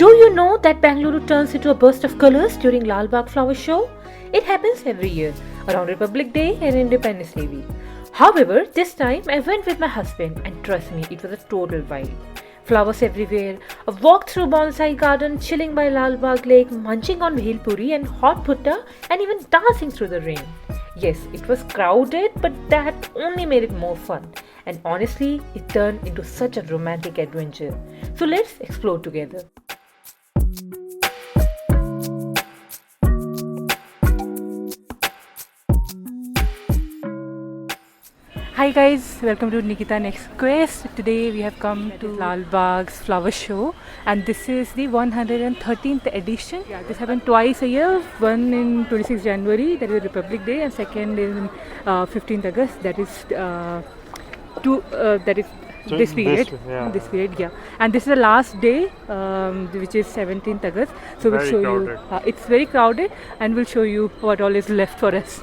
Do you know that Bangalore turns into a burst of colors during Lal Bagh Flower Show? It happens every year, around Republic Day and Independence Day week. However, this time I went with my husband and trust me, it was a total vibe. Flowers everywhere, a walk through bonsai garden, chilling by Lal Bagh Lake, munching on bhel puri and hot bhutta, and even dancing through the rain. Yes, it was crowded, but that only made it more fun. And honestly, it turned into such a romantic adventure. So let's explore together. Hi guys, welcome to Nikita Next Quest. Today we have come to Lal Bagh's flower show and this is the 113th edition. Yeah, this happened twice a year, one in 26 January, that is Republic Day, and second in 15th August, that is So this period. this This period, yeah. And this is the last day, which is 17th August. So we'll Very show crowded. you. It's very crowded, and we'll show you what all is left for us.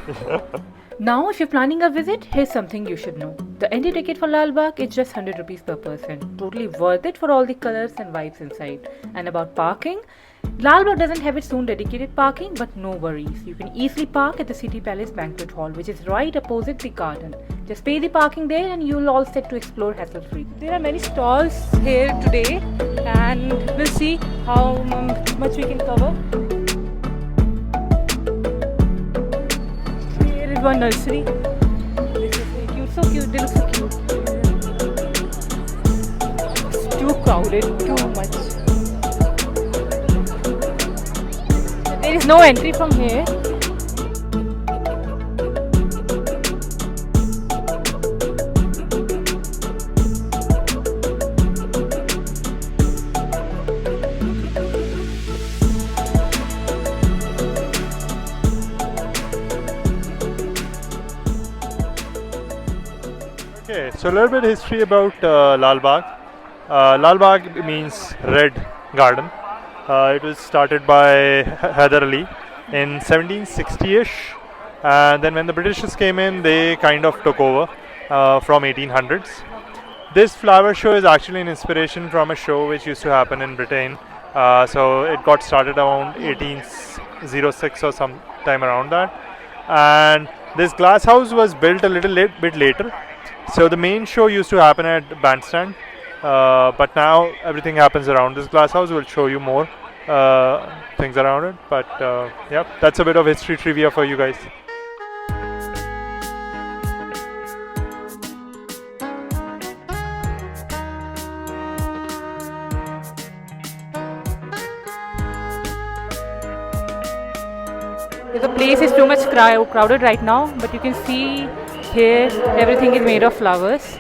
Now, if you're planning a visit, here's something you should know. The entry ticket for Lal Bagh is just 100 rupees per person. Totally worth it for all the colors and vibes inside. And about parking, Lal Bagh doesn't have its own dedicated parking, but no worries. You can easily park at the City Palace Banquet Hall, which is right opposite the garden. Just pay the parking there and you'll all set to explore hassle-free. There are many stalls here today and we'll see how much we can cover. Here is one nursery. This is very cute, so cute, they look so cute. It's too crowded, too much. There is no entry from here. Okay, so a little bit history about Lal Bagh. Lal Bagh means red garden. It was started by Hyder Ali in 1760ish, and then when the Britishers came in, they kind of took over from 1800s. This flower show is actually an inspiration from a show which used to happen in Britain. So it got started around 1806 or some time around that, and this glass house was built a little bit later. So the main show used to happen at Bandstand, but now everything happens around this glass house. We'll show you more things around it, but yeah, that's a bit of history trivia for you guys. The place is too much crowded right now, but you can see here everything is made of flowers.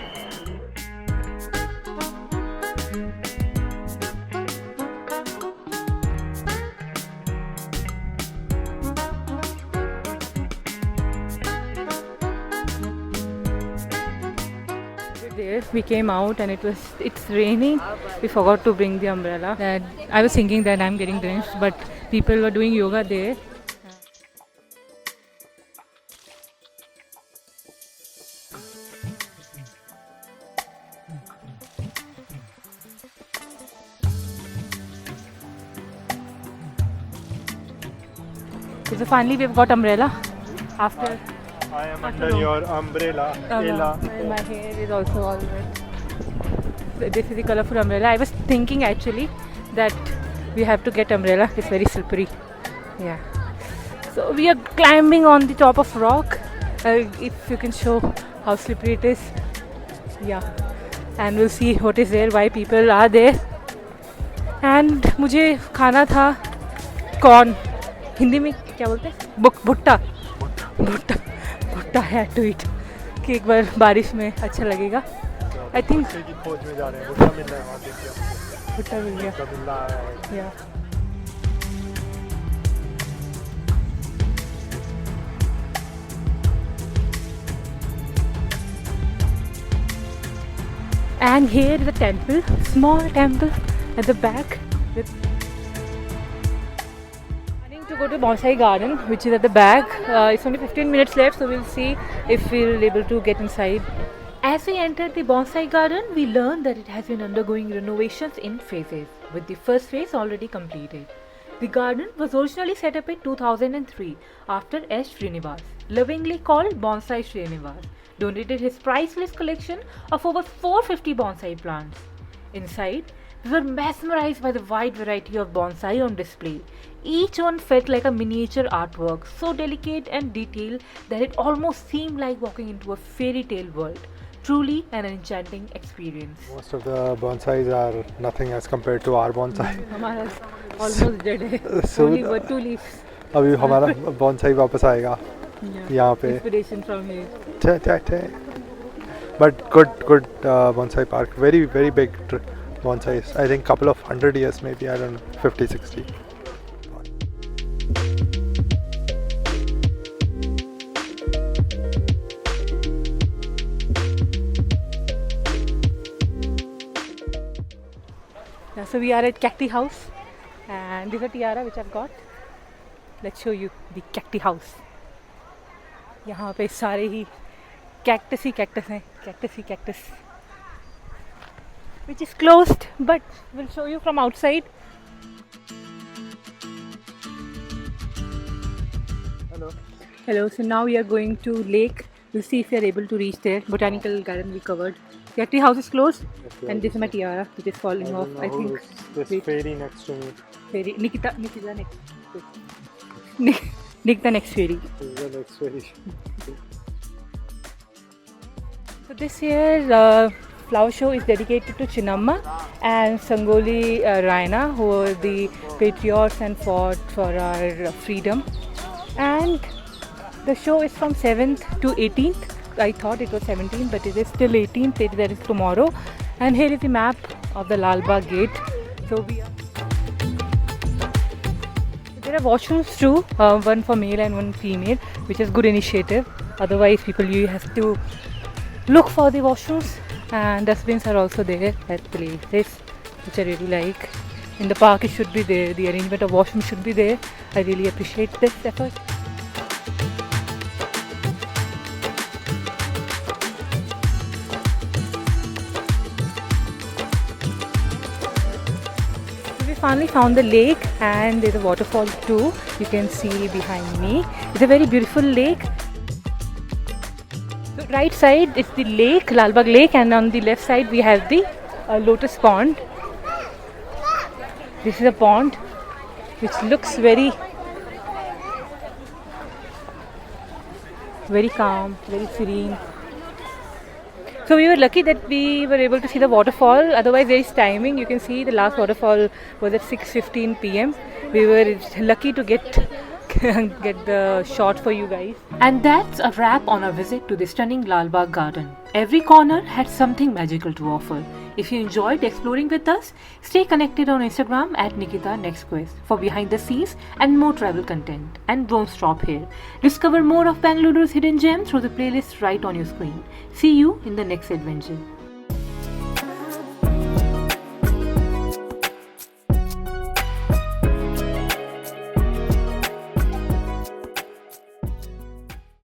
There we came out and it's raining. We forgot to bring the umbrella. And I was thinking that I'm getting drenched, but people were doing yoga there. So finally we've got umbrella after. I am under your umbrella. My hair is also all wet. This is the colorful umbrella. I was thinking actually that we have to get umbrella. It's very slippery. Yeah. So we are climbing on the top of rock. If you can show how slippery it is. Yeah. And we'll see what is there, why people are there. And मुझे खाना था corn. Hindi में क्या बोलते हैं भुट्टा भुट्टा भुट्टा है टू इट कि एक बार बारिश में अच्छा लगेगा. आई थिंक खोज में जा रहे हैं, भुट्टा मिल रहा है वहाँ, देखिए भुट्टा मिल गया. भुट्टा मिल रहा है. या and here is a temple, small temple at the back with to go to bonsai garden, which is at the back. It's only 15 minutes left, so we'll see if we'll able to get inside. As we entered the bonsai garden, we learned that it has been undergoing renovations in phases, with the first phase already completed. The garden was originally set up in 2003 after S. Srinivas, lovingly called Bonsai Srinivas, donated his priceless collection of over 450 bonsai plants. Inside, we were mesmerized by the wide variety of bonsai on display. Each one felt like a miniature artwork, so delicate and detailed that it almost seemed like walking into a fairy tale world. Truly an enchanting experience. Most of the bonsais are nothing as compared to our bonsai. हमारा almost dead है. So Only were 2 leaves. अभी हमारा bonsai वापस आएगा यहाँ पे. Inspiration from here. But good bonsai park. Very big bonsais. I think couple of 100 years maybe. I don't know, 50, 60. Yeah, so we are at Cacti House, and this is a tiara which I've got. Let's show you the Cacti House. यहाँ पे सारे ही cactus ही cactus हैं, cactus he cactus, which is closed, but we'll show you from outside. Hello. So now we are going to lake. We'll see if we are able to reach there. Botanical garden we covered. Cacti House is closed, and this is my tiara which is falling off. I think. This Wait. fairy next to me. Fairy. Nikita next. Nikita next fairy. This is the next fairy. So this year flower show is dedicated to Chinnamma and Sangoli Raina, who were the patriots and fought for our freedom. And the show is from 7th to 18th. I thought it was 17th, but it is still 18th. That is tomorrow. And here is the map of the Lal Bagh gate. So we are. There are washrooms too, one for male and one female, which is good initiative. Otherwise, you have to look for the washrooms, and dustbins are also there at places, which I really like. In the park, it should be there. The arrangement of washrooms should be there. I really appreciate this effort. We finally found the lake, and there's a waterfall too. You can see behind me. It's a very beautiful lake. So right side is the lake, Lal Bagh Lake, and on the left side we have the lotus pond. This is a pond which looks very calm, very serene. So we were lucky that we were able to see the waterfall. Otherwise there is timing. You can see the last waterfall was at 6:15 p.m. We were lucky to get the shot for you guys. And that's a wrap on our visit to the stunning Lal Bagh garden. Every corner had something magical to offer. If you enjoyed exploring with us, stay connected on Instagram at Nikita Next Quest for behind the scenes and more travel content. And don't stop here. Discover more of Bengaluru's hidden gems through the playlist right on your screen. See you in the next adventure.